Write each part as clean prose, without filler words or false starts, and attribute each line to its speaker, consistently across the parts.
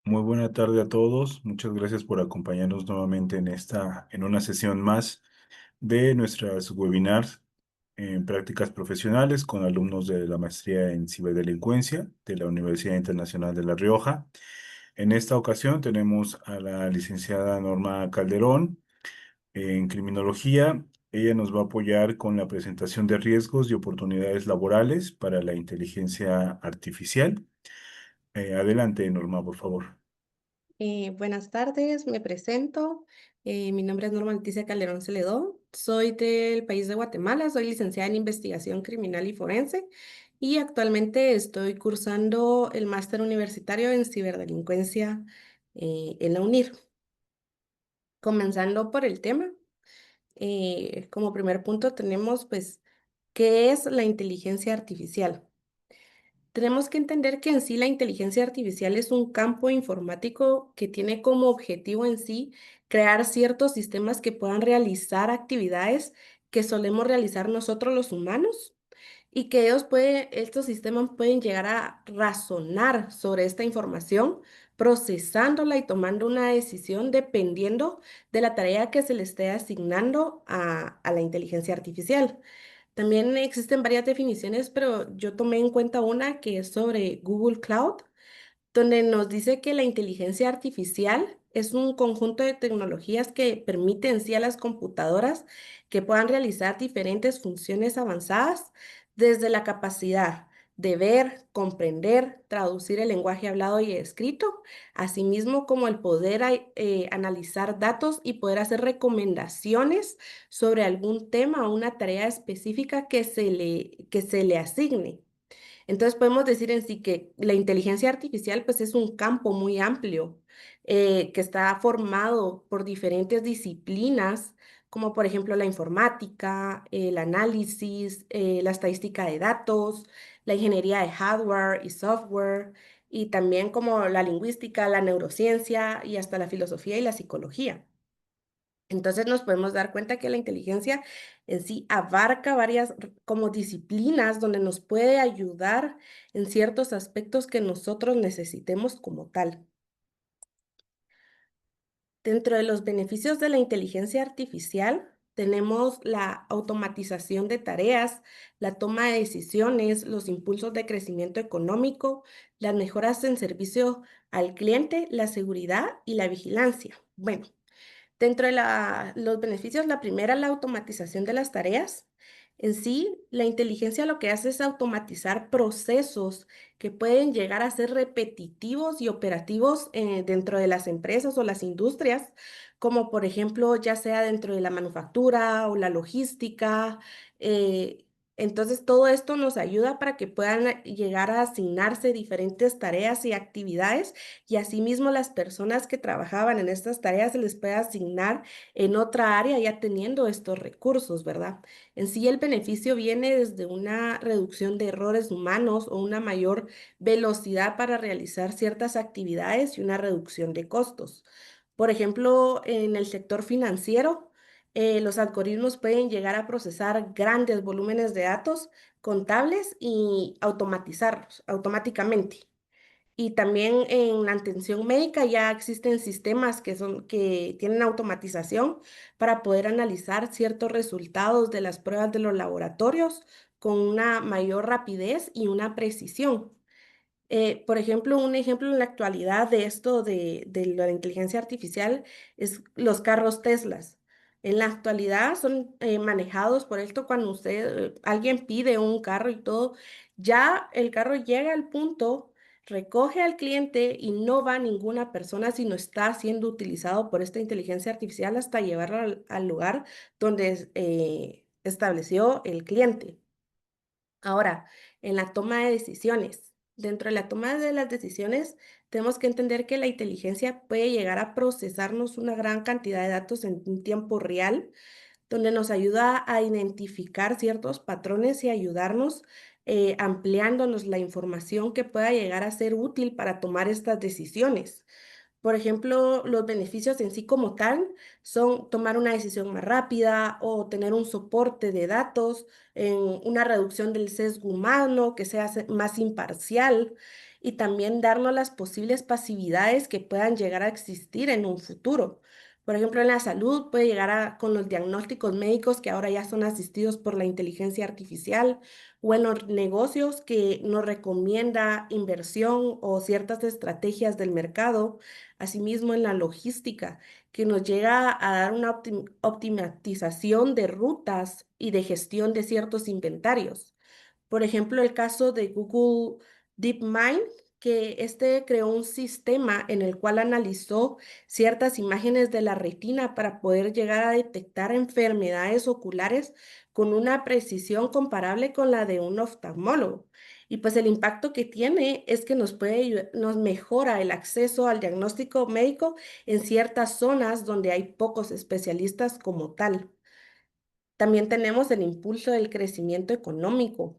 Speaker 1: Muy buena tarde a todos. Muchas gracias por acompañarnos nuevamente en una sesión más de nuestras webinars en prácticas profesionales con alumnos de la maestría en ciberdelincuencia de la Universidad Internacional de La Rioja. En esta ocasión tenemos a la licenciada Norma Calderón en criminología. Ella nos va a apoyar con la presentación de riesgos y oportunidades laborales para la inteligencia artificial. Adelante, Norma, por favor.
Speaker 2: Buenas tardes, me presento. Mi nombre es Norma Leticia Calderón Celedón. Soy del país de Guatemala, soy licenciada en investigación criminal y forense y actualmente estoy cursando el máster universitario en ciberdelincuencia en la UNIR. Comenzando por el tema, como primer punto tenemos pues, ¿qué es la inteligencia artificial? Tenemos que entender que en sí la inteligencia artificial es un campo informático que tiene como objetivo en sí crear ciertos sistemas que puedan realizar actividades que solemos realizar nosotros los humanos y que estos sistemas pueden llegar a razonar sobre esta información, procesándola y tomando una decisión dependiendo de la tarea que se le esté asignando a la inteligencia artificial. También existen varias definiciones, pero yo tomé en cuenta una que es sobre Google Cloud, donde nos dice que la inteligencia artificial es un conjunto de tecnologías que permiten sí a las computadoras que puedan realizar diferentes funciones avanzadas desde la capacidad de ver, comprender, traducir el lenguaje hablado y escrito, asimismo como el poder analizar datos y poder hacer recomendaciones sobre algún tema o una tarea específica que se le asigne. Entonces podemos decir en sí que la inteligencia artificial pues es un campo muy amplio que está formado por diferentes disciplinas, como por ejemplo la informática, el análisis, la estadística de datos, la ingeniería de hardware y software, y también como la lingüística, la neurociencia y hasta la filosofía y la psicología. Entonces nos podemos dar cuenta que la inteligencia en sí abarca varias como disciplinas donde nos puede ayudar en ciertos aspectos que nosotros necesitemos como tal. Dentro de los beneficios de la inteligencia artificial tenemos la automatización de tareas, la toma de decisiones, los impulsos de crecimiento económico, las mejoras en servicio al cliente, la seguridad y la vigilancia. Bueno. Dentro de los beneficios, la primera, la automatización de las tareas. En sí, la inteligencia lo que hace es automatizar procesos que pueden llegar a ser repetitivos y operativos dentro de las empresas o las industrias, como por ejemplo, ya sea dentro de la manufactura o la logística. eh, entonces, todo esto nos ayuda para que puedan llegar a asignarse diferentes tareas y actividades y asimismo las personas que trabajaban en estas tareas se les puede asignar en otra área ya teniendo estos recursos, ¿verdad? En sí el beneficio viene desde una reducción de errores humanos o una mayor velocidad para realizar ciertas actividades y una reducción de costos. Por ejemplo, en el sector financiero, los algoritmos pueden llegar a procesar grandes volúmenes de datos contables y automatizarlos automáticamente. Y también en la atención médica ya existen sistemas que tienen automatización para poder analizar ciertos resultados de las pruebas de los laboratorios con una mayor rapidez y una precisión. Por ejemplo, un ejemplo en la actualidad de esto de la inteligencia artificial es los carros Teslas. En la actualidad son manejados por esto cuando alguien pide un carro y todo, ya el carro llega al punto, recoge al cliente y no va ninguna persona, sino está siendo utilizado por esta inteligencia artificial hasta llevarlo al lugar donde estableció el cliente. Ahora, en la toma de decisiones. Dentro de la toma de las decisiones, tenemos que entender que la inteligencia puede llegar a procesarnos una gran cantidad de datos en un tiempo real, donde nos ayuda a identificar ciertos patrones y ayudarnos ampliándonos la información que pueda llegar a ser útil para tomar estas decisiones. Por ejemplo, los beneficios en sí como tal son tomar una decisión más rápida o tener un soporte de datos, una reducción del sesgo humano que sea más imparcial y también darnos las posibles pasividades que puedan llegar a existir en un futuro. Por ejemplo, en la salud puede llegar con los diagnósticos médicos que ahora ya son asistidos por la inteligencia artificial, o en los negocios que nos recomienda inversión o ciertas estrategias del mercado, asimismo en la logística, que nos llega a dar una optimización de rutas y de gestión de ciertos inventarios. Por ejemplo, el caso de Google DeepMind, que este creó un sistema en el cual analizó ciertas imágenes de la retina para poder llegar a detectar enfermedades oculares con una precisión comparable con la de un oftalmólogo. Y pues el impacto que tiene es que nos mejora el acceso al diagnóstico médico en ciertas zonas donde hay pocos especialistas como tal. También tenemos el impulso del crecimiento económico.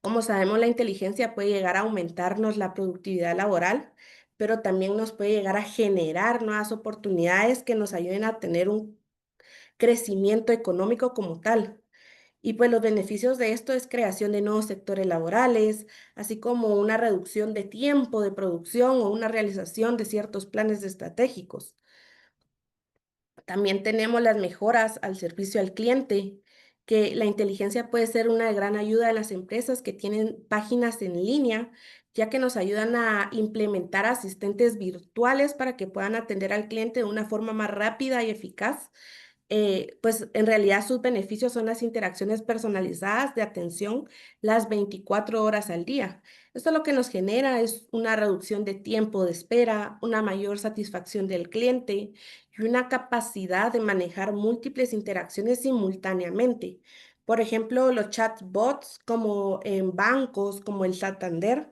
Speaker 2: Como sabemos, la inteligencia puede llegar a aumentarnos la productividad laboral, pero también nos puede llegar a generar nuevas oportunidades que nos ayuden a tener un crecimiento económico como tal. Y pues los beneficios de esto es creación de nuevos sectores laborales, así como una reducción de tiempo de producción o una realización de ciertos planes estratégicos. También tenemos las mejoras al servicio al cliente, que la inteligencia puede ser una gran ayuda a las empresas que tienen páginas en línea, ya que nos ayudan a implementar asistentes virtuales para que puedan atender al cliente de una forma más rápida y eficaz. Pues en realidad sus beneficios son las interacciones personalizadas de atención las 24 horas al día. Esto lo que nos genera es una reducción de tiempo de espera, una mayor satisfacción del cliente y una capacidad de manejar múltiples interacciones simultáneamente. Por ejemplo, los chatbots como en bancos, como el Santander,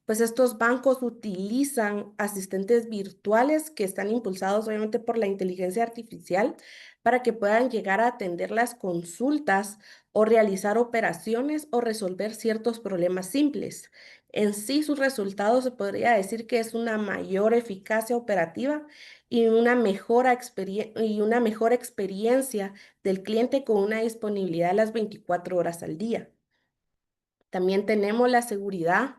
Speaker 2: pues estos bancos utilizan asistentes virtuales que están impulsados obviamente por la inteligencia artificial para que puedan llegar a atender las consultas o realizar operaciones o resolver ciertos problemas simples. En sí, sus resultados se podría decir que es una mayor eficacia operativa y y una mejor experiencia del cliente con una disponibilidad a las 24 horas al día. También tenemos la seguridad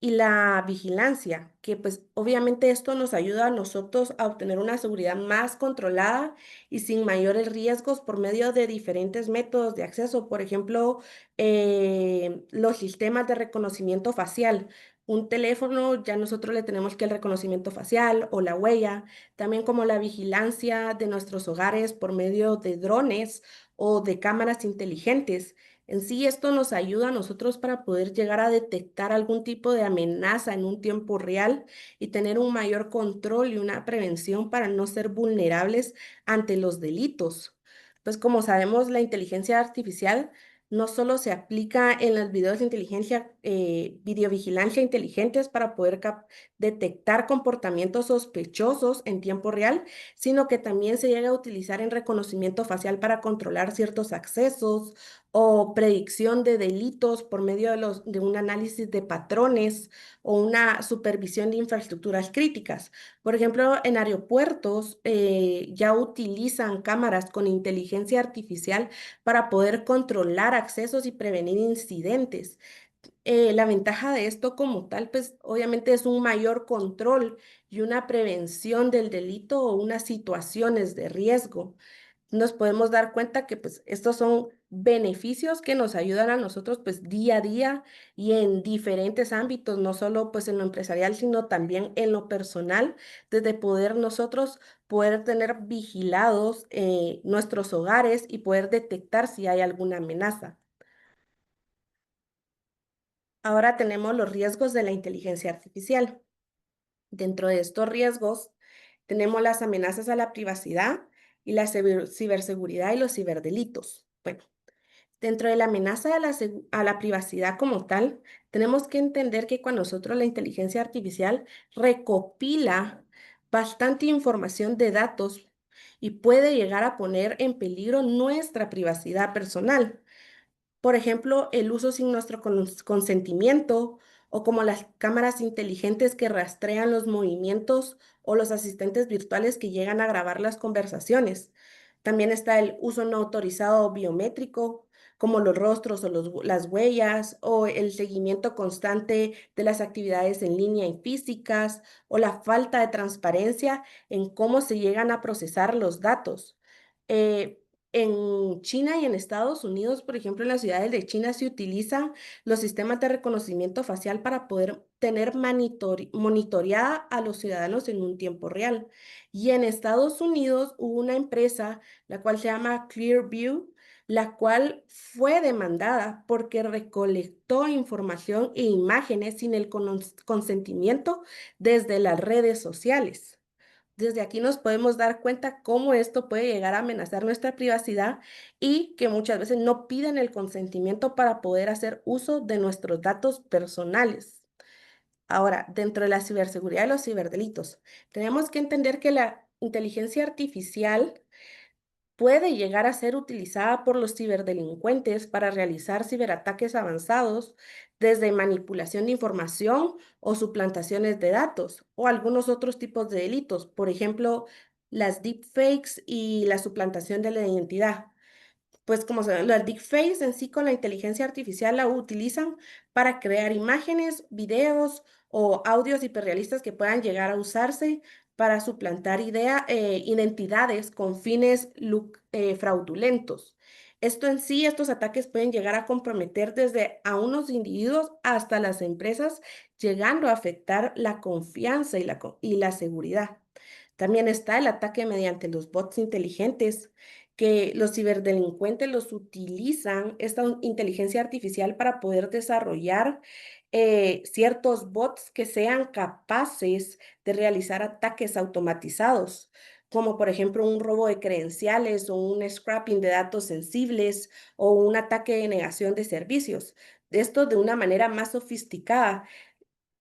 Speaker 2: y la vigilancia, que pues obviamente esto nos ayuda a nosotros a obtener una seguridad más controlada y sin mayores riesgos por medio de diferentes métodos de acceso. Por ejemplo, los sistemas de reconocimiento facial. Un teléfono, ya nosotros le tenemos que el reconocimiento facial o la huella, también como la vigilancia de nuestros hogares por medio de drones o de cámaras inteligentes. En sí, esto nos ayuda a nosotros para poder llegar a detectar algún tipo de amenaza en un tiempo real y tener un mayor control y una prevención para no ser vulnerables ante los delitos. Pues como sabemos, la inteligencia artificial no solo se aplica en los videos de inteligencia, videovigilancia inteligentes para poder detectar comportamientos sospechosos en tiempo real, sino que también se llega a utilizar en reconocimiento facial para controlar ciertos accesos o predicción de delitos por medio de un análisis de patrones o una supervisión de infraestructuras críticas. Por ejemplo, en aeropuertos ya utilizan cámaras con inteligencia artificial para poder controlar accesos y prevenir incidentes. La ventaja de esto como tal, pues obviamente es un mayor control y una prevención del delito o unas situaciones de riesgo. Nos podemos dar cuenta que pues estos son beneficios que nos ayudan a nosotros pues día a día y en diferentes ámbitos, no solo pues en lo empresarial, sino también en lo personal, desde poder nosotros poder tener vigilados nuestros hogares y poder detectar si hay alguna amenaza. Ahora tenemos los riesgos de la inteligencia artificial. Dentro de estos riesgos tenemos las amenazas a la privacidad y la ciberseguridad y los ciberdelitos. Bueno, dentro de la amenaza a la privacidad como tal, tenemos que entender que cuando nosotros la inteligencia artificial recopila bastante información de datos y puede llegar a poner en peligro nuestra privacidad personal. Por ejemplo, el uso sin nuestro consentimiento o como las cámaras inteligentes que rastrean los movimientos o los asistentes virtuales que llegan a grabar las conversaciones. También está el uso no autorizado biométrico, como los rostros o las huellas, o el seguimiento constante de las actividades en línea y físicas, o la falta de transparencia en cómo se llegan a procesar los datos. Eh, en China y en Estados Unidos, por ejemplo, en las ciudades de China se utilizan los sistemas de reconocimiento facial para poder tener monitoreada a los ciudadanos en un tiempo real. Y en Estados Unidos hubo una empresa, la cual se llama Clearview, la cual fue demandada porque recolectó información e imágenes sin el consentimiento desde las redes sociales. Desde aquí nos podemos dar cuenta cómo esto puede llegar a amenazar nuestra privacidad y que muchas veces no piden el consentimiento para poder hacer uso de nuestros datos personales. Ahora, dentro de la ciberseguridad y los ciberdelitos, tenemos que entender que la inteligencia artificial puede llegar a ser utilizada por los ciberdelincuentes para realizar ciberataques avanzados, desde manipulación de información o suplantaciones de datos, o algunos otros tipos de delitos, por ejemplo, las deepfakes y la suplantación de la identidad. Pues como se las deepfakes en sí con la inteligencia artificial la utilizan para crear imágenes, videos o audios hiperrealistas que puedan llegar a usarse para suplantar identidades con fines fraudulentos. Esto en sí, estos ataques pueden llegar a comprometer desde a unos individuos hasta las empresas, llegando a afectar la confianza y la seguridad. También está el ataque mediante los bots inteligentes, que los ciberdelincuentes los utilizan, esta inteligencia artificial, para poder desarrollar ciertos bots que sean capaces de realizar ataques automatizados, como por ejemplo un robo de credenciales o un scrapping de datos sensibles o un ataque de negación de servicios. Esto de una manera más sofisticada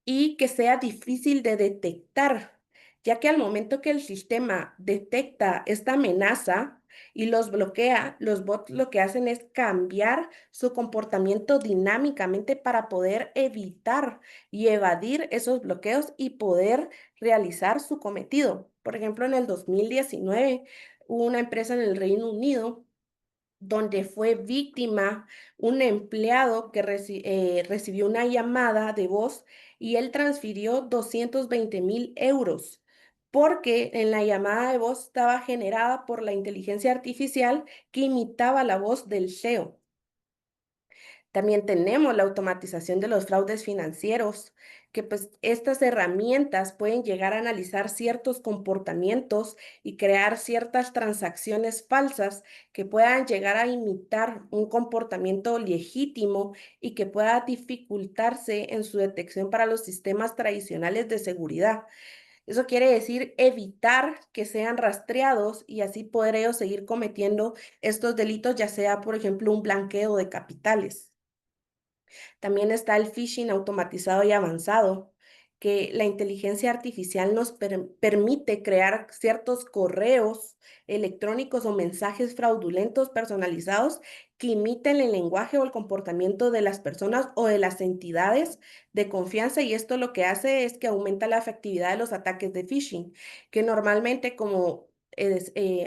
Speaker 2: y que sea difícil de detectar, ya que al momento que el sistema detecta esta amenaza y los bloquea, los bots lo que hacen es cambiar su comportamiento dinámicamente para poder evitar y evadir esos bloqueos y poder realizar su cometido. Por ejemplo, en el 2019 hubo una empresa en el Reino Unido donde fue víctima un empleado que recibió una llamada de voz y él transfirió 220.000 euros, porque en la llamada de voz estaba generada por la inteligencia artificial que imitaba la voz del CEO. También tenemos la automatización de los fraudes financieros, que pues estas herramientas pueden llegar a analizar ciertos comportamientos y crear ciertas transacciones falsas que puedan llegar a imitar un comportamiento legítimo y que pueda dificultarse en su detección para los sistemas tradicionales de seguridad. Eso quiere decir evitar que sean rastreados y así poder ellos seguir cometiendo estos delitos, ya sea, por ejemplo, un blanqueo de capitales. También está el phishing automatizado y avanzado, que la inteligencia artificial nos permite crear ciertos correos electrónicos o mensajes fraudulentos personalizados que imiten el lenguaje o el comportamiento de las personas o de las entidades de confianza, y esto lo que hace es que aumenta la efectividad de los ataques de phishing, que normalmente, como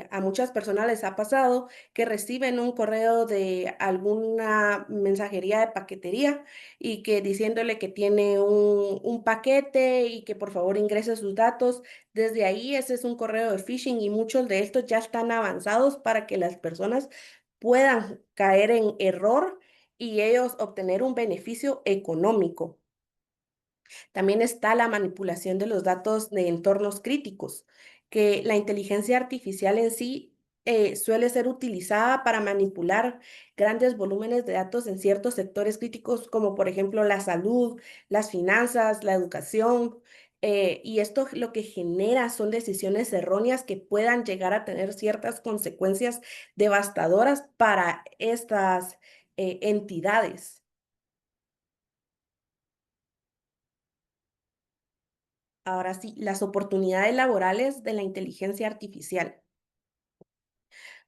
Speaker 2: a muchas personas les ha pasado, que reciben un correo de alguna mensajería de paquetería y que diciéndole que tiene un paquete y que por favor ingrese sus datos. Desde ahí ese es un correo de phishing y muchos de estos ya están avanzados para que las personas puedan caer en error y ellos obtener un beneficio económico. También está la manipulación de los datos de entornos críticos, que la inteligencia artificial en sí suele ser utilizada para manipular grandes volúmenes de datos en ciertos sectores críticos, como por ejemplo la salud, las finanzas, la educación. Y esto lo que genera son decisiones erróneas que puedan llegar a tener ciertas consecuencias devastadoras para estas entidades. Ahora sí, las oportunidades laborales de la inteligencia artificial.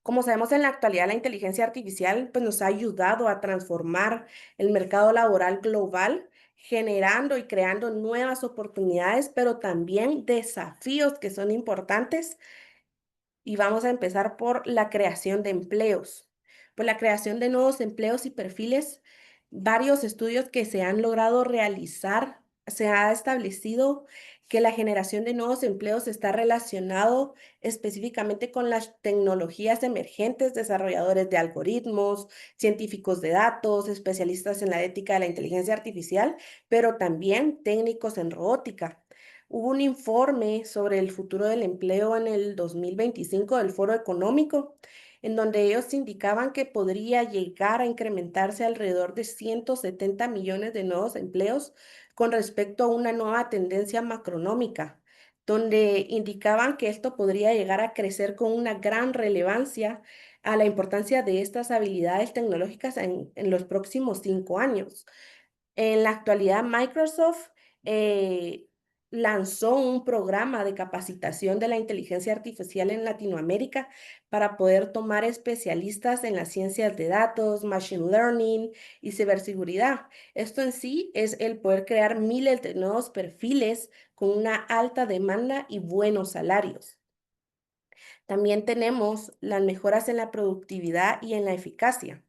Speaker 2: Como sabemos, en la actualidad la inteligencia artificial pues, nos ha ayudado a transformar el mercado laboral global, generando y creando nuevas oportunidades, pero también desafíos que son importantes. Y vamos a empezar por la creación de empleos. Por la creación de nuevos empleos y perfiles, varios estudios que se han logrado realizar, se ha establecido que la generación de nuevos empleos está relacionado específicamente con las tecnologías emergentes, desarrolladores de algoritmos, científicos de datos, especialistas en la ética de la inteligencia artificial, pero también técnicos en robótica. Hubo un informe sobre el futuro del empleo en el 2025 del Foro Económico, en donde ellos indicaban que podría llegar a incrementarse alrededor de 170 millones de nuevos empleos con respecto a una nueva tendencia macronómica, donde indicaban que esto podría llegar a crecer con una gran relevancia a la importancia de estas habilidades tecnológicas en los próximos 5 años. En la actualidad, Microsoft eh, lanzó un programa de capacitación de la inteligencia artificial en Latinoamérica para poder tomar especialistas en las ciencias de datos, machine learning y ciberseguridad. Esto en sí es el poder crear miles de nuevos perfiles con una alta demanda y buenos salarios. También tenemos las mejoras en la productividad y en la eficacia.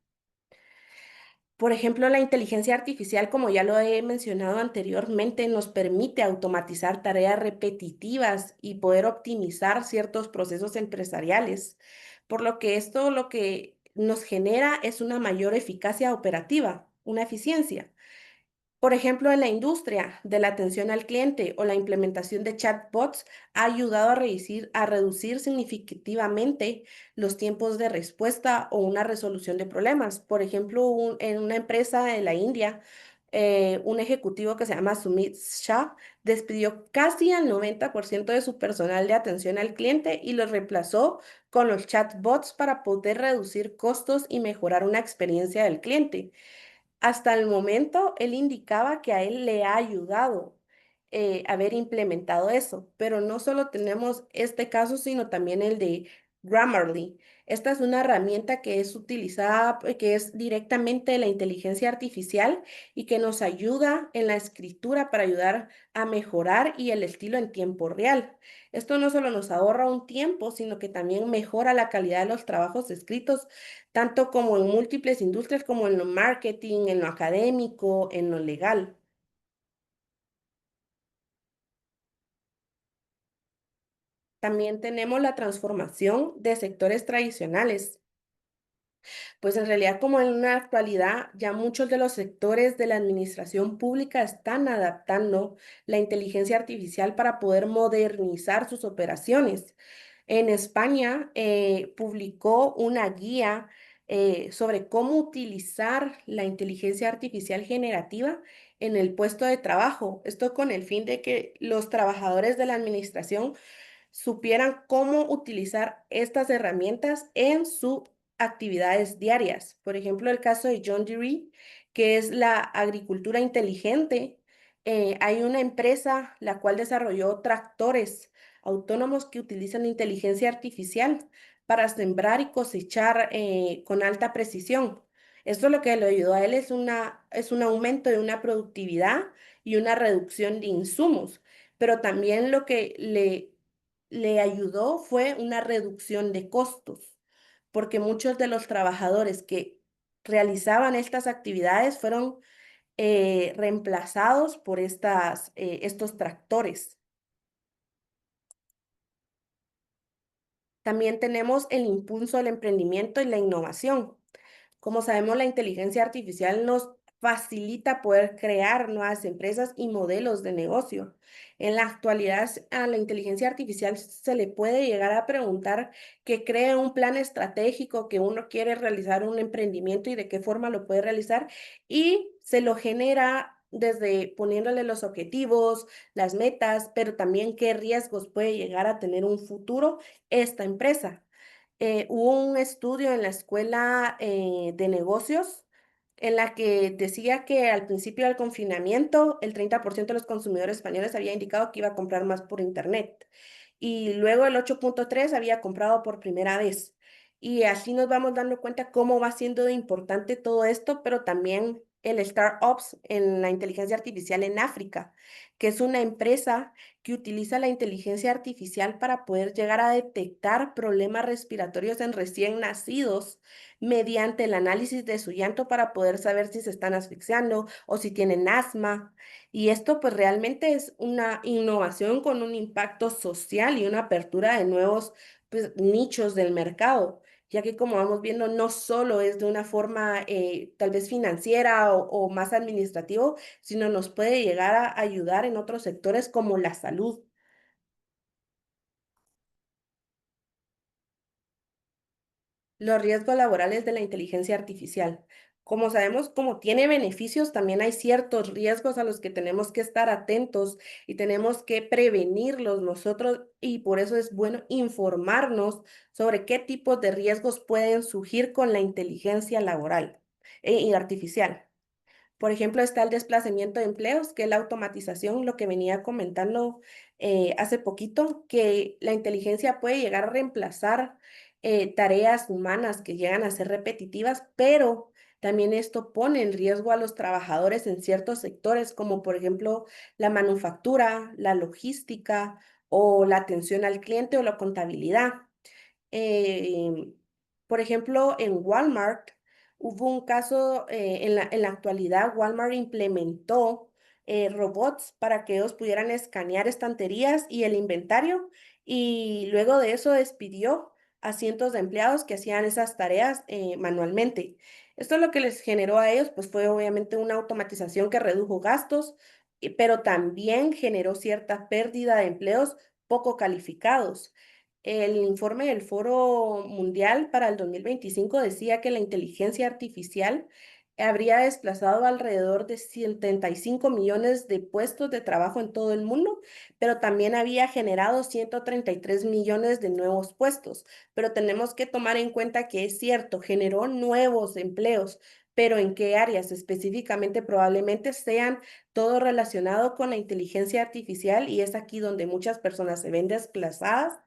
Speaker 2: Por ejemplo, la inteligencia artificial, como ya lo he mencionado anteriormente, nos permite automatizar tareas repetitivas y poder optimizar ciertos procesos empresariales, por lo que esto lo que nos genera es una mayor eficacia operativa, una eficiencia. Por ejemplo, en la industria de la atención al cliente o la implementación de chatbots ha ayudado a reducir significativamente los tiempos de respuesta o una resolución de problemas. Por ejemplo, en una empresa de la India, un ejecutivo que se llama Sumit Shah despidió casi al 90% de su personal de atención al cliente y los reemplazó con los chatbots para poder reducir costos y mejorar una experiencia del cliente. Hasta el momento, él indicaba que a él le ha ayudado haber implementado eso, pero no solo tenemos este caso, sino también el de Grammarly. Esta es una herramienta que es utilizada, que es directamente de la inteligencia artificial y que nos ayuda en la escritura para ayudar a mejorar y el estilo en tiempo real. Esto no solo nos ahorra un tiempo, sino que también mejora la calidad de los trabajos escritos tanto como en múltiples industrias como en lo marketing, en lo académico, en lo legal. También tenemos la transformación de sectores tradicionales. Pues en realidad, como en la actualidad, ya muchos de los sectores de la administración pública están adaptando la inteligencia artificial para poder modernizar sus operaciones. En España, publicó una guía sobre cómo utilizar la inteligencia artificial generativa en el puesto de trabajo. Esto con el fin de que los trabajadores de la administración supieran cómo utilizar estas herramientas en sus actividades diarias. Por ejemplo, el caso de John Deere, que es la agricultura inteligente. Hay una empresa la cual desarrolló tractores autónomos que utilizan inteligencia artificial para sembrar y cosechar con alta precisión. Esto lo que le ayudó a él es un aumento de una productividad y una reducción de insumos, pero también lo que le ayudó fue una reducción de costos, porque muchos de los trabajadores que realizaban estas actividades fueron reemplazados por estos tractores. También tenemos el impulso del emprendimiento y la innovación. Como sabemos, la inteligencia artificial nos facilita poder crear nuevas empresas y modelos de negocio. En la actualidad, a la inteligencia artificial se le puede llegar a preguntar que cree un plan estratégico que uno quiere realizar un emprendimiento y de qué forma lo puede realizar y se lo genera desde poniéndole los objetivos, las metas, pero también qué riesgos puede llegar a tener un futuro esta empresa. Hubo un estudio en la escuela de negocios en la que decía que al principio del confinamiento el 30% de los consumidores españoles había indicado que iba a comprar más por internet y luego el 8,3 había comprado por primera vez. Y así nos vamos dando cuenta cómo va siendo de importante todo esto, pero también el Startups en la inteligencia artificial en África, que es una empresa que utiliza la inteligencia artificial para poder llegar a detectar problemas respiratorios en recién nacidos mediante el análisis de su llanto para poder saber si se están asfixiando o si tienen asma. Y esto pues realmente es una innovación con un impacto social y una apertura de nuevos pues, nichos del mercado, ya que como vamos viendo, no solo es de una forma tal vez financiera o más administrativo, sino nos puede llegar a ayudar en otros sectores como la salud. Los riesgos laborales de la inteligencia artificial. Como sabemos, como tiene beneficios, también hay ciertos riesgos a los que tenemos que estar atentos y tenemos que prevenirlos nosotros y por eso es bueno informarnos sobre qué tipos de riesgos pueden surgir con la inteligencia laboral y artificial. Por ejemplo, está el desplazamiento de empleos, que es la automatización, lo que venía comentando hace poquito, que la inteligencia puede llegar a reemplazar tareas humanas que llegan a ser repetitivas, pero también esto pone en riesgo a los trabajadores en ciertos sectores, como por ejemplo la manufactura, la logística o la atención al cliente o la contabilidad. Em, por ejemplo, en Walmart hubo un caso, en la actualidad, Walmart implementó robots para que ellos pudieran escanear estanterías y el inventario y luego de eso despidió a cientos de empleados que hacían esas tareas manualmente. Esto lo que les generó a ellos, pues fue obviamente una automatización que redujo gastos, pero también generó cierta pérdida de empleos poco calificados. El informe del Foro Mundial para el 2025 decía que la inteligencia artificial habría desplazado alrededor de 75 millones de puestos de trabajo en todo el mundo, pero también había generado 133 millones de nuevos puestos. Pero tenemos que tomar en cuenta que es cierto, generó nuevos empleos, pero en qué áreas específicamente probablemente sean todo relacionado con la inteligencia artificial y es aquí donde muchas personas se ven desplazadas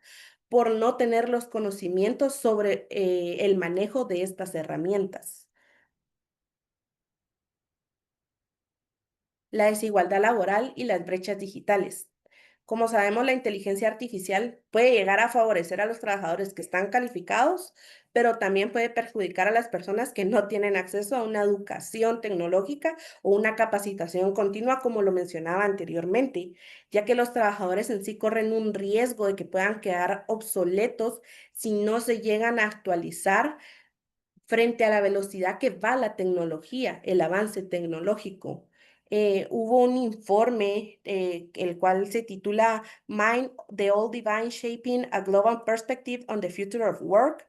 Speaker 2: por no tener los conocimientos sobre el manejo de estas herramientas. La desigualdad laboral y las brechas digitales. Como sabemos, la inteligencia artificial puede llegar a favorecer a los trabajadores que están calificados, pero también puede perjudicar a las personas que no tienen acceso a una educación tecnológica o una capacitación continua, como lo mencionaba anteriormente, ya que los trabajadores en sí corren un riesgo de que puedan quedar obsoletos si no se llegan a actualizar frente a la velocidad que va la tecnología, el avance tecnológico. Hubo un informe, el cual se titula Mind the Old Divine Shaping a Global Perspective on the Future of Work,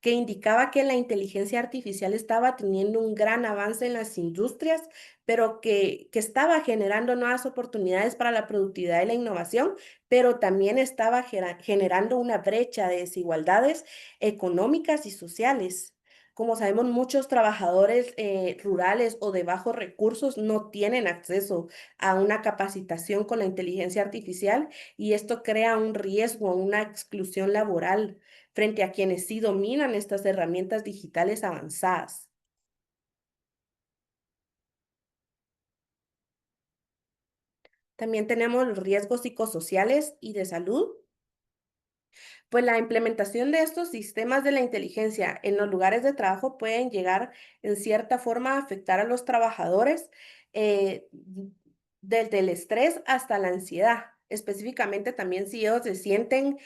Speaker 2: que indicaba que la inteligencia artificial estaba teniendo un gran avance en las industrias, pero que estaba generando nuevas oportunidades para la productividad y la innovación, pero también estaba generando una brecha de desigualdades económicas y sociales. Como sabemos, muchos trabajadores rurales o de bajos recursos no tienen acceso a una capacitación con la inteligencia artificial y esto crea un riesgo, una exclusión laboral frente a quienes sí dominan estas herramientas digitales avanzadas. También tenemos los riesgos psicosociales y de salud. Pues la implementación de estos sistemas de la inteligencia en los lugares de trabajo pueden llegar en cierta forma a afectar a los trabajadores eh, desde el estrés hasta la ansiedad. Específicamente también si ellos se sienten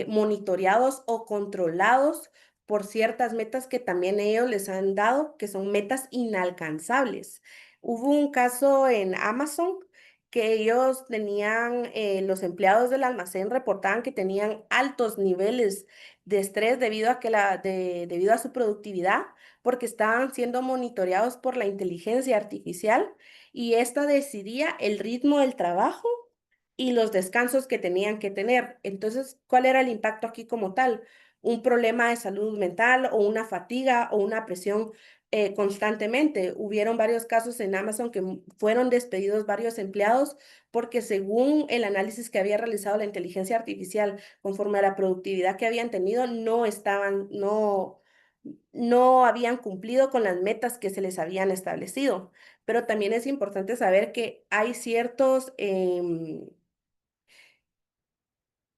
Speaker 2: monitoreados o controlados por ciertas metas que también ellos les han dado, que son metas inalcanzables. Hubo un caso en Amazon que ellos tenían, los empleados del almacén reportaban que tenían altos niveles de estrés debido a debido a su productividad, porque estaban siendo monitoreados por la inteligencia artificial y esta decidía el ritmo del trabajo y los descansos que tenían que tener. Entonces, ¿cuál era el impacto aquí como tal? Un problema de salud mental o una fatiga o una presión constantemente. Hubieron varios casos en Amazon que fueron despedidos varios empleados porque según el análisis que había realizado la inteligencia artificial conforme a la productividad que habían tenido, no estaban, no no habían cumplido con las metas que se les habían establecido. Pero también es importante saber que hay ciertos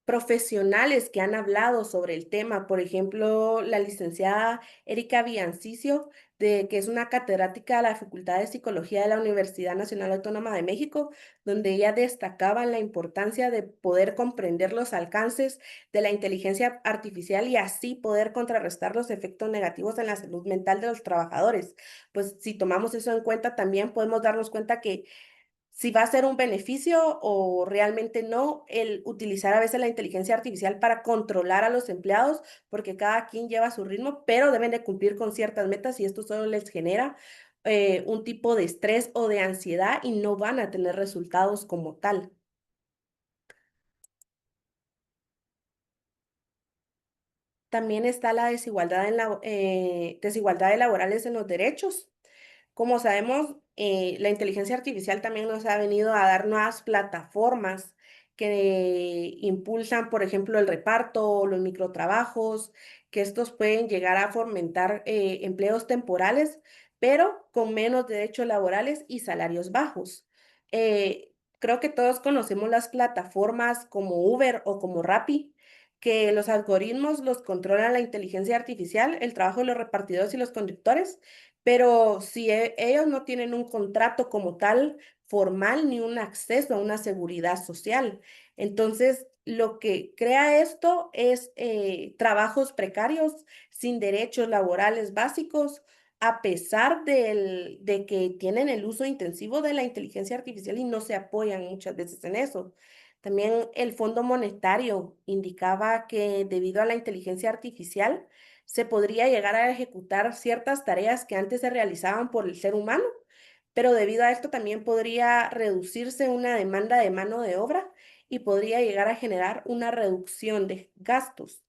Speaker 2: profesionales que han hablado sobre el tema. Por ejemplo, la licenciada Erika Villancicio, que es una catedrática de la Facultad de Psicología de la Universidad Nacional Autónoma de México, donde ella destacaba la importancia de poder comprender los alcances de la inteligencia artificial y así poder contrarrestar los efectos negativos en la salud mental de los trabajadores. Pues si tomamos eso en cuenta, también podemos darnos cuenta que si va a ser un beneficio o realmente no el utilizar a veces la inteligencia artificial para controlar a los empleados, porque cada quien lleva su ritmo, pero deben de cumplir con ciertas metas y esto solo les genera un tipo de estrés o de ansiedad y no van a tener resultados como tal. También está la desigualdad desigualdades laborales en los derechos. Como sabemos, la inteligencia artificial también nos ha venido a dar nuevas plataformas que impulsan, por ejemplo, el reparto, los microtrabajos, que estos pueden llegar a fomentar empleos temporales, pero con menos derechos laborales y salarios bajos. Creo que todos conocemos las plataformas como Uber o como Rappi, que los algoritmos los controla la inteligencia artificial, el trabajo de los repartidores y los conductores, pero si ellos no tienen un contrato como tal formal ni un acceso a una seguridad social. Entonces, lo que crea esto es trabajos precarios, sin derechos laborales básicos, a pesar de que tienen el uso intensivo de la inteligencia artificial y no se apoyan muchas veces en eso. También el Fondo Monetario indicaba que debido a la inteligencia artificial, se podría llegar a ejecutar ciertas tareas que antes se realizaban por el ser humano, pero debido a esto también podría reducirse una demanda de mano de obra y podría llegar a generar una reducción de gastos.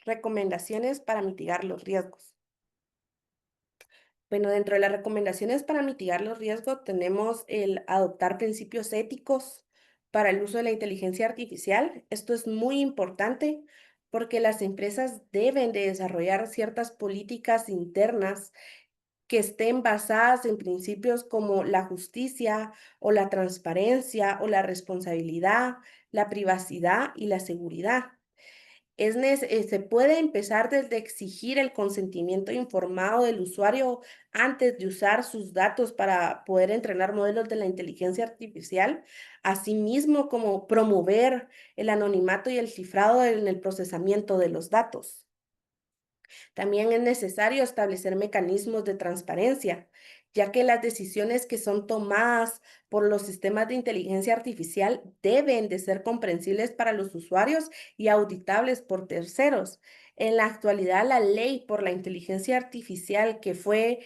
Speaker 2: Recomendaciones para mitigar los riesgos. Bueno, dentro de las recomendaciones para mitigar los riesgos tenemos el adoptar principios éticos para el uso de la inteligencia artificial. Esto es muy importante porque las empresas deben de desarrollar ciertas políticas internas que estén basadas en principios como la justicia o la transparencia o la responsabilidad, la privacidad y la seguridad. Se puede empezar desde exigir el consentimiento informado del usuario antes de usar sus datos para poder entrenar modelos de la inteligencia artificial, asimismo como promover el anonimato y el cifrado en el procesamiento de los datos. También es necesario establecer mecanismos de transparencia, ya que las decisiones que son tomadas por los sistemas de inteligencia artificial deben de ser comprensibles para los usuarios y auditables por terceros. En la actualidad, la ley por la inteligencia artificial que fue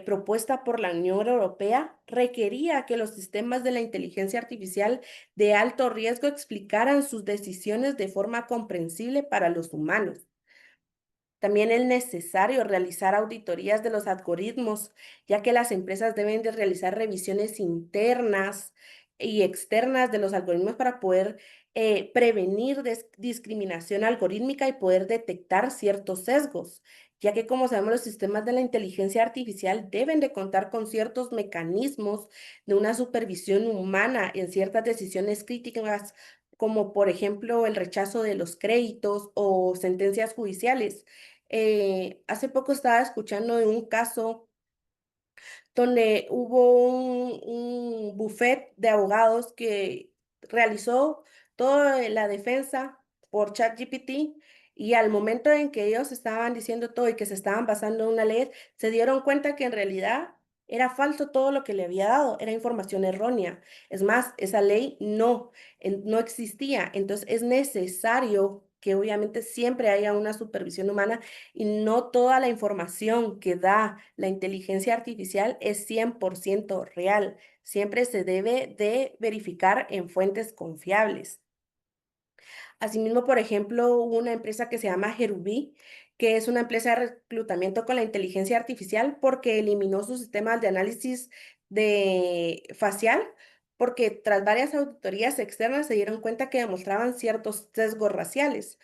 Speaker 2: propuesta por la Unión Europea requería que los sistemas de la inteligencia artificial de alto riesgo explicaran sus decisiones de forma comprensible para los humanos. También es necesario realizar auditorías de los algoritmos, ya que las empresas deben de realizar revisiones internas y externas de los algoritmos para poder prevenir discriminación algorítmica y poder detectar ciertos sesgos, ya que como sabemos los sistemas de la inteligencia artificial deben de contar con ciertos mecanismos de una supervisión humana en ciertas decisiones críticas, como por ejemplo el rechazo de los créditos o sentencias judiciales. Hace poco estaba escuchando de un caso donde hubo un bufet de abogados que realizó toda la defensa por ChatGPT y al momento en que ellos estaban diciendo todo y que se estaban basando en una ley, se dieron cuenta que en realidad era falso todo lo que le había dado, era información errónea. Es más, esa ley no existía. Entonces es necesario que obviamente siempre haya una supervisión humana y no toda la información que da la inteligencia artificial es 100% real. Siempre se debe de verificar en fuentes confiables. Asimismo, por ejemplo, hubo una empresa que se llama Herubí, que es una empresa de reclutamiento con la inteligencia artificial porque eliminó sus sistemas de análisis de facial, porque tras varias auditorías externas se dieron cuenta que demostraban ciertos sesgos raciales.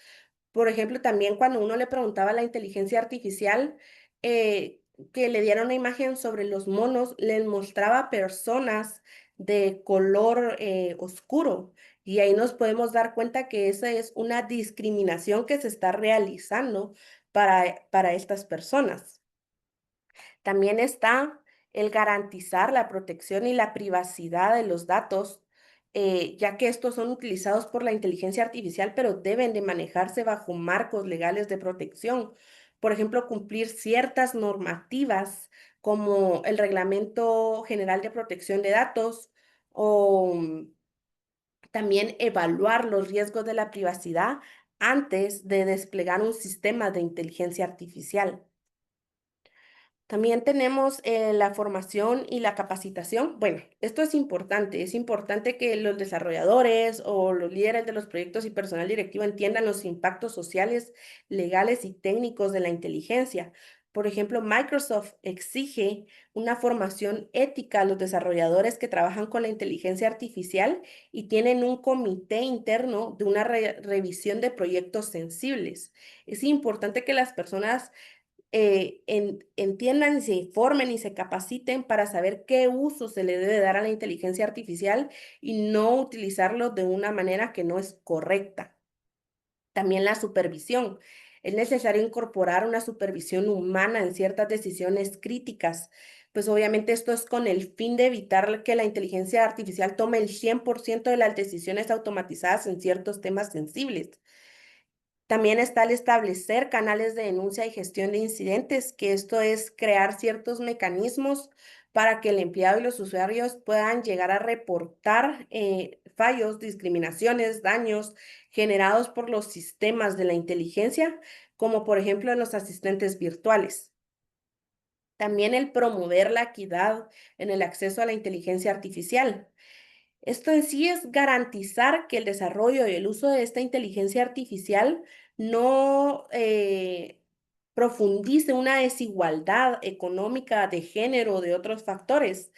Speaker 2: Por ejemplo, también cuando uno le preguntaba a la inteligencia artificial que le diera una imagen sobre los monos, les mostraba personas de color oscuro. Y ahí nos podemos dar cuenta que esa es una discriminación que se está realizando para estas personas. También está el garantizar la protección y la privacidad de los datos, ya que estos son utilizados por la inteligencia artificial, pero deben de manejarse bajo marcos legales de protección. Por ejemplo, cumplir ciertas normativas como el Reglamento General de Protección de Datos o también evaluar los riesgos de la privacidad antes de desplegar un sistema de inteligencia artificial. También tenemos la formación y la capacitación. Bueno, esto es importante que los desarrolladores o los líderes de los proyectos y personal directivo entiendan los impactos sociales, legales y técnicos de la inteligencia. Por ejemplo, Microsoft exige una formación ética a los desarrolladores que trabajan con la inteligencia artificial y tienen un comité interno de una revisión de proyectos sensibles. Es importante que las personas entiendan y se informen y se capaciten para saber qué uso se le debe dar a la inteligencia artificial y no utilizarlo de una manera que no es correcta. También la supervisión. Es necesario incorporar una supervisión humana en ciertas decisiones críticas. Pues obviamente esto es con el fin de evitar que la inteligencia artificial tome el 100% de las decisiones automatizadas en ciertos temas sensibles. También está el establecer canales de denuncia y gestión de incidentes, que esto es crear ciertos mecanismos para que el empleado y los usuarios puedan llegar a reportar fallos, discriminaciones, daños generados por los sistemas de la inteligencia, como por ejemplo en los asistentes virtuales. También el promover la equidad en el acceso a la inteligencia artificial. Esto en sí es garantizar que el desarrollo y el uso de esta inteligencia artificial no profundice una desigualdad económica de género o de otros factores.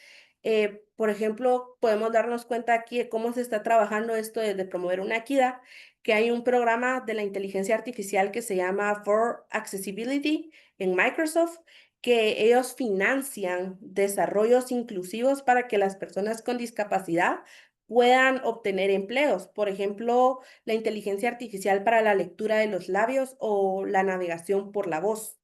Speaker 2: Por ejemplo, podemos darnos cuenta aquí de cómo se está trabajando esto de promover una equidad, que hay un programa de la inteligencia artificial que se llama For Accessibility en Microsoft, que ellos financian desarrollos inclusivos para que las personas con discapacidad puedan obtener empleos. Por ejemplo, la inteligencia artificial para la lectura de los labios o la navegación por la voz.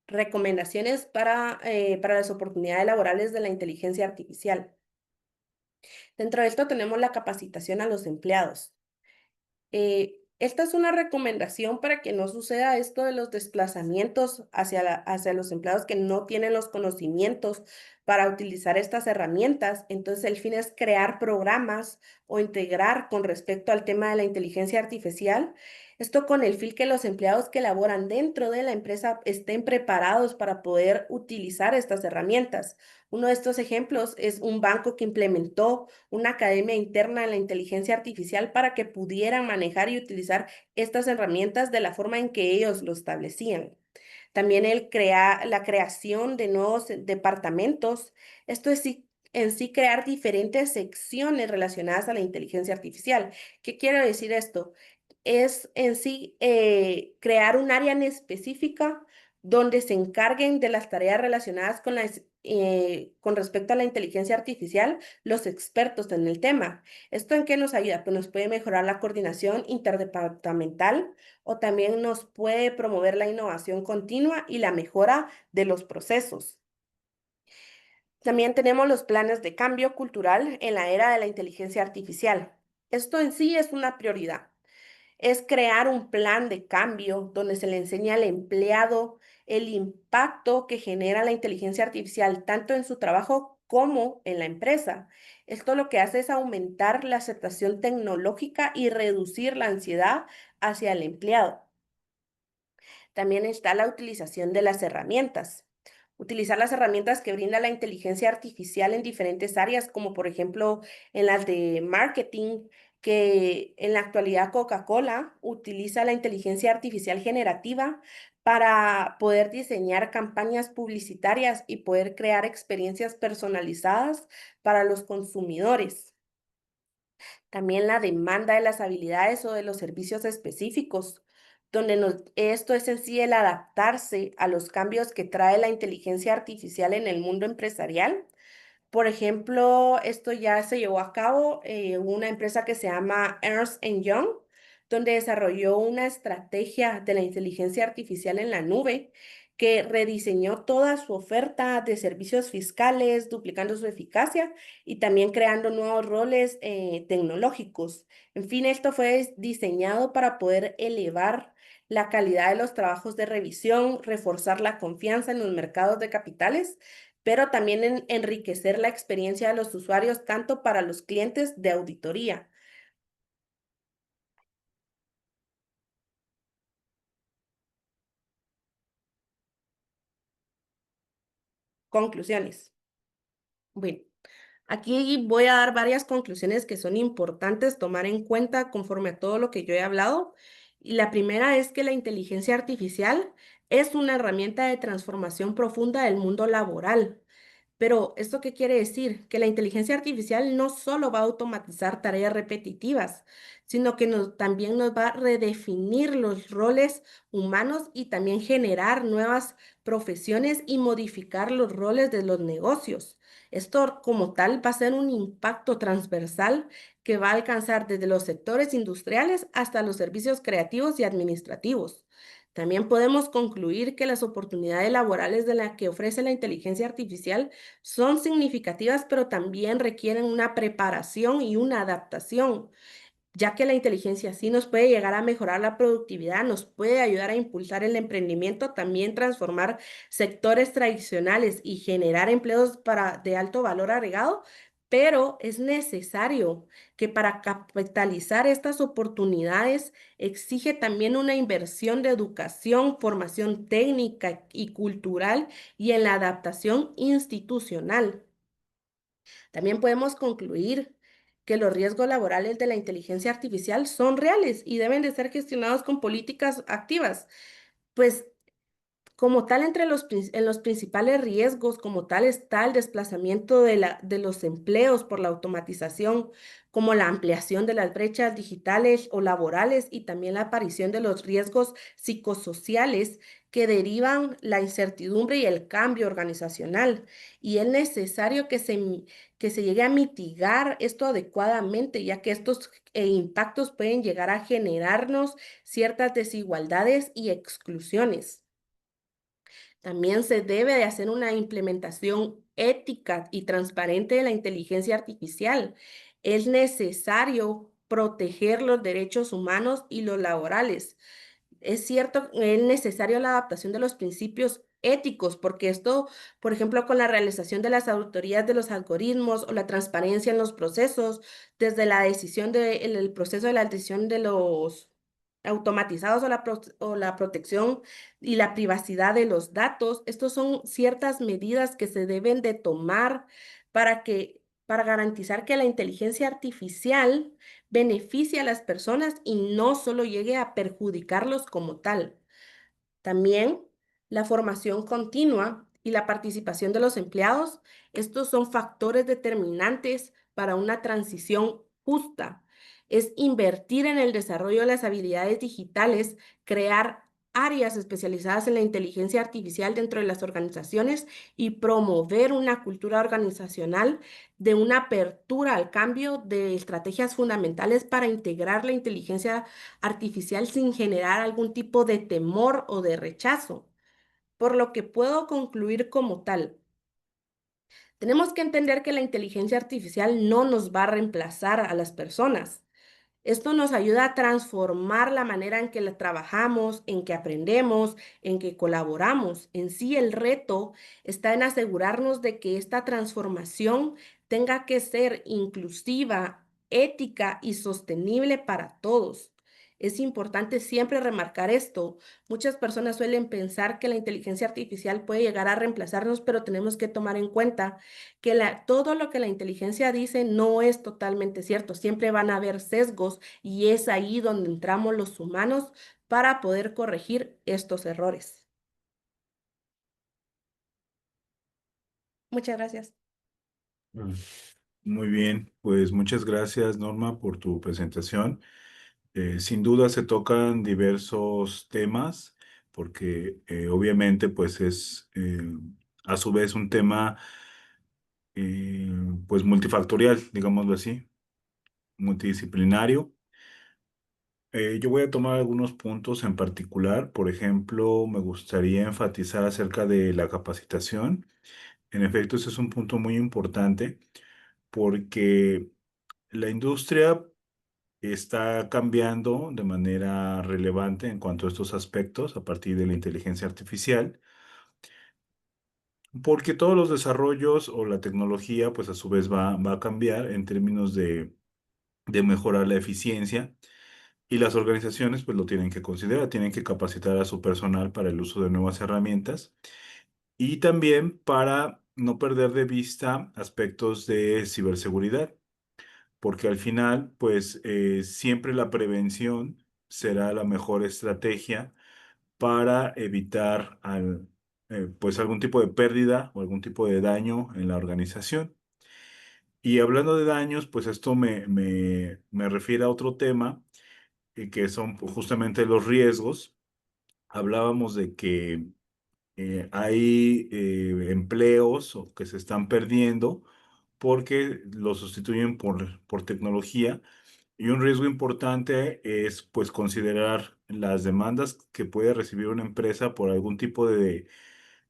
Speaker 2: Recomendaciones para las oportunidades laborales de la inteligencia artificial. Dentro de esto tenemos la capacitación a los empleados. Esta es una recomendación para que no suceda esto de los desplazamientos hacia los empleados que no tienen los conocimientos para utilizar estas herramientas. Entonces, el fin es crear programas o integrar con respecto al tema de la inteligencia artificial. Esto con el fin que los empleados que laboran dentro de la empresa estén preparados para poder utilizar estas herramientas. Uno de estos ejemplos es un banco que implementó una academia interna de la inteligencia artificial para que pudieran manejar y utilizar estas herramientas de la forma en que ellos lo establecían. También la creación de nuevos departamentos. Esto es en sí crear diferentes secciones relacionadas a la inteligencia artificial. ¿Qué quiero decir esto? Es en sí crear un área en específica donde se encarguen de las tareas relacionadas con respecto a la inteligencia artificial, los expertos en el tema. ¿Esto en qué nos ayuda? Pues nos puede mejorar la coordinación interdepartamental o también nos puede promover la innovación continua y la mejora de los procesos. También tenemos los planes de cambio cultural en la era de la inteligencia artificial. Esto en sí es una prioridad. Es crear un plan de cambio donde se le enseña al empleado el impacto que genera la inteligencia artificial tanto en su trabajo como en la empresa. Esto lo que hace es aumentar la aceptación tecnológica y reducir la ansiedad hacia el empleado. También está la utilización de las herramientas. Utilizar las herramientas que brinda la inteligencia artificial en diferentes áreas, como por ejemplo en las de marketing, que en la actualidad Coca-Cola utiliza la inteligencia artificial generativa para poder diseñar campañas publicitarias y poder crear experiencias personalizadas para los consumidores. También la demanda de las habilidades o de los servicios específicos, donde esto es en sí el adaptarse a los cambios que trae la inteligencia artificial en el mundo empresarial. Por ejemplo, esto ya se llevó a cabo una empresa que se llama Ernst Young, donde desarrolló una estrategia de la inteligencia artificial en la nube que rediseñó toda su oferta de servicios fiscales, duplicando su eficacia y también creando nuevos roles tecnológicos. En fin, esto fue diseñado para poder elevar la calidad de los trabajos de revisión, reforzar la confianza en los mercados de capitales, pero también enriquecer la experiencia de los usuarios, tanto para los clientes de auditoría. Conclusiones. Bueno, aquí voy a dar varias conclusiones que son importantes tomar en cuenta conforme a todo lo que yo he hablado. Y la primera es que la inteligencia artificial es una herramienta de transformación profunda del mundo laboral. Pero, ¿esto qué quiere decir? Que la inteligencia artificial no solo va a automatizar tareas repetitivas, sino que también nos va a redefinir los roles humanos y también generar nuevas profesiones y modificar los roles de los negocios. Esto como tal va a ser un impacto transversal que va a alcanzar desde los sectores industriales hasta los servicios creativos y administrativos. También podemos concluir que las oportunidades laborales de las que ofrece la inteligencia artificial son significativas, pero también requieren una preparación y una adaptación, ya que la inteligencia sí nos puede llegar a mejorar la productividad, nos puede ayudar a impulsar el emprendimiento, también transformar sectores tradicionales y generar empleos de alto valor agregado, pero es necesario que para capitalizar estas oportunidades exige también una inversión de educación, formación técnica y cultural y en la adaptación institucional. También podemos concluir que los riesgos laborales de la inteligencia artificial son reales y deben de ser gestionados con políticas activas. Pues como tal, en los principales riesgos, como tal, está el desplazamiento de los empleos por la automatización, como la ampliación de las brechas digitales o laborales y también la aparición de los riesgos psicosociales que derivan la incertidumbre y el cambio organizacional. Y es necesario que se llegue a mitigar esto adecuadamente, ya que estos impactos pueden llegar a generarnos ciertas desigualdades y exclusiones. También se debe de hacer una implementación ética y transparente de la inteligencia artificial. Es necesario proteger los derechos humanos y los laborales. Es cierto, es necesario la adaptación de los principios éticos, porque esto, por ejemplo, con la realización de las auditorías de los algoritmos o la transparencia en los procesos, desde la decisión el proceso de la decisión de los automatizados o la protección y la privacidad de los datos, estos son ciertas medidas que se deben de tomar para garantizar que la inteligencia artificial beneficie a las personas y no solo llegue a perjudicarlos como tal. También la formación continua y la participación de los empleados, estos son factores determinantes para una transición justa. Es invertir en el desarrollo de las habilidades digitales, crear áreas especializadas en la inteligencia artificial dentro de las organizaciones y promover una cultura organizacional de una apertura al cambio de estrategias fundamentales para integrar la inteligencia artificial sin generar algún tipo de temor o de rechazo, por lo que puedo concluir como tal. Tenemos que entender que la inteligencia artificial no nos va a reemplazar a las personas. Esto nos ayuda a transformar la manera en que la trabajamos, en que aprendemos, en que colaboramos. En sí, el reto está en asegurarnos de que esta transformación tenga que ser inclusiva, ética y sostenible para todos. Es importante siempre remarcar esto. Muchas personas suelen pensar que la inteligencia artificial puede llegar a reemplazarnos, pero tenemos que tomar en cuenta que todo lo que la inteligencia dice no es totalmente cierto. Siempre van a haber sesgos y es ahí donde entramos los humanos para poder corregir estos errores. Muchas gracias.
Speaker 1: Mm. Muy bien, pues muchas gracias Norma por tu presentación. Sin duda se tocan diversos temas porque obviamente pues es a su vez un tema eh, pues multifactorial, digámoslo así, multidisciplinario. Yo voy a tomar algunos puntos en particular. Por ejemplo, me gustaría enfatizar acerca de la capacitación. En efecto, ese es un punto muy importante porque la industria está cambiando de manera relevante en cuanto a estos aspectos a partir de la inteligencia artificial, porque todos los desarrollos o la tecnología, pues a su vez va a cambiar en términos de mejorar la eficiencia. Y las organizaciones pues lo tienen que considerar, tienen que capacitar a su personal para el uso de nuevas herramientas y también para no perder de vista aspectos de ciberseguridad, porque al final pues siempre la prevención será la mejor estrategia para evitar pues algún tipo de pérdida o algún tipo de daño en la organización. Y hablando de daños, pues esto me refiere a otro tema que son justamente los riesgos. Hablábamos de que hay empleos o que se están perdiendo porque los sustituyen por tecnología y un riesgo importante es pues considerar las demandas que puede recibir una empresa por algún tipo de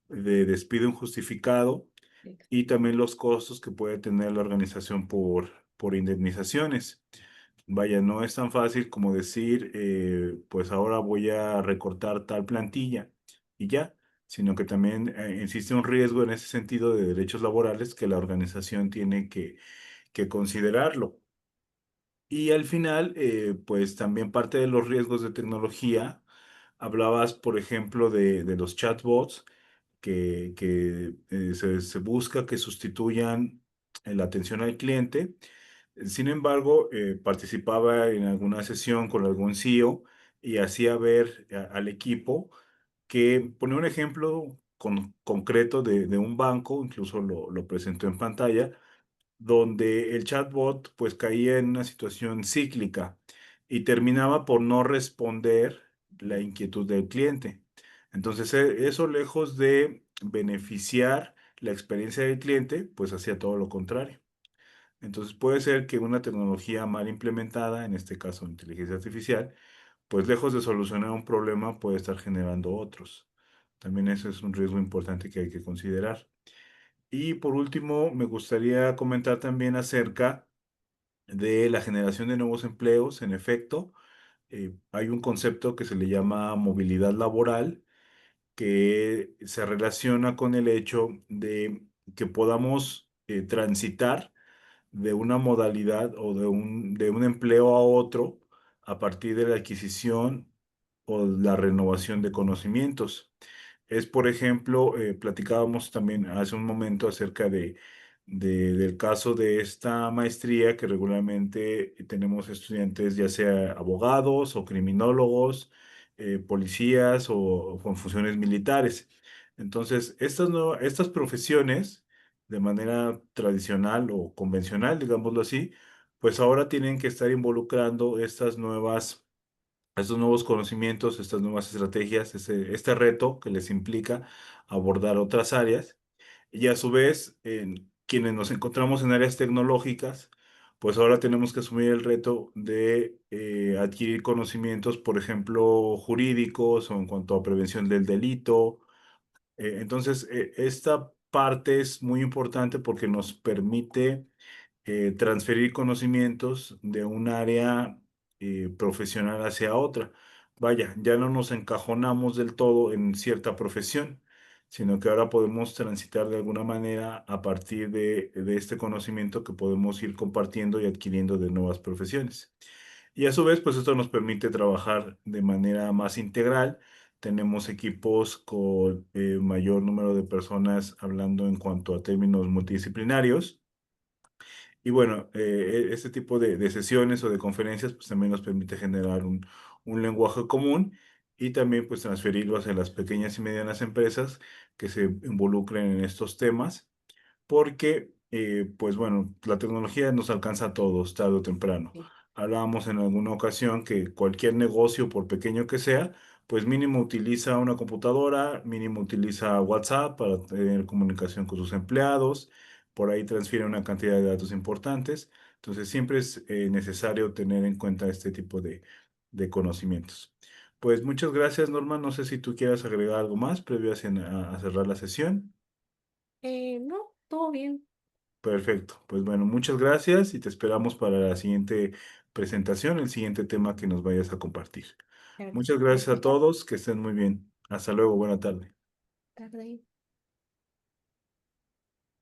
Speaker 1: despido injustificado y también los costos que puede tener la organización por indemnizaciones. Vaya, no es tan fácil como decir, pues ahora voy a recortar tal plantilla y ya, sino que también existe un riesgo en ese sentido de derechos laborales que la organización tiene que considerarlo. Y al final, pues también parte de los riesgos de tecnología, hablabas, por ejemplo, de los chatbots que se busca que sustituyan la atención al cliente. Sin embargo, participaba en alguna sesión con algún CEO y hacía ver al equipo que ponía un ejemplo concreto de un banco, incluso lo presentó en pantalla, donde el chatbot pues caía en una situación cíclica y terminaba por no responder la inquietud del cliente. Entonces, eso lejos de beneficiar la experiencia del cliente, pues hacía todo lo contrario. Entonces, puede ser que una tecnología mal implementada, en este caso inteligencia artificial, pues lejos de solucionar un problema, puede estar generando otros. También eso es un riesgo importante que hay que considerar. Y por último, me gustaría comentar también acerca de la generación de nuevos empleos. En efecto, hay un concepto que se le llama movilidad laboral, que se relaciona con el hecho de que podamos transitar de una modalidad o de un empleo a otro a partir de la adquisición o la renovación de conocimientos. Es, por ejemplo, platicábamos también hace un momento acerca del caso de esta maestría que regularmente tenemos estudiantes, ya sea abogados o criminólogos, policías o con funciones militares. Entonces, estas profesiones, de manera tradicional o convencional, digámoslo así, pues ahora tienen que estar involucrando estos nuevos conocimientos, estas nuevas estrategias, este reto que les implica abordar otras áreas. Y a su vez, quienes nos encontramos en áreas tecnológicas, pues ahora tenemos que asumir el reto de adquirir conocimientos, por ejemplo, jurídicos o en cuanto a prevención del delito. Entonces, esta parte es muy importante porque nos permite transferir conocimientos de un área profesional hacia otra. Vaya, ya no nos encajonamos del todo en cierta profesión, sino que ahora podemos transitar de alguna manera a partir de este conocimiento que podemos ir compartiendo y adquiriendo de nuevas profesiones. Y a su vez, pues esto nos permite trabajar de manera más integral. Tenemos equipos con mayor número de personas hablando en cuanto a términos multidisciplinarios. Y bueno, este tipo de sesiones o de conferencias pues también nos permite generar un lenguaje común y también pues transferirlo hacia las pequeñas y medianas empresas que se involucren en estos temas porque, pues bueno, la tecnología nos alcanza a todos, tarde o temprano.
Speaker 2: Sí,
Speaker 1: Hablábamos en alguna ocasión que cualquier negocio, por pequeño que sea, pues mínimo utiliza una computadora, mínimo utiliza WhatsApp para tener comunicación con sus empleados, por ahí transfiere una cantidad de datos importantes. Entonces, siempre es necesario tener en cuenta este tipo de conocimientos. Pues muchas gracias, Norma. No sé si tú quieras agregar algo más previo a cerrar la sesión.
Speaker 2: no, todo bien.
Speaker 1: Perfecto. Pues bueno, muchas gracias y te esperamos para la siguiente presentación, el siguiente tema que nos vayas a compartir.
Speaker 2: Claro que
Speaker 1: Muchas
Speaker 2: sí.
Speaker 1: gracias a
Speaker 2: Gracias.
Speaker 1: todos, que estén muy bien. Hasta luego, buena tarde.
Speaker 2: Tarde.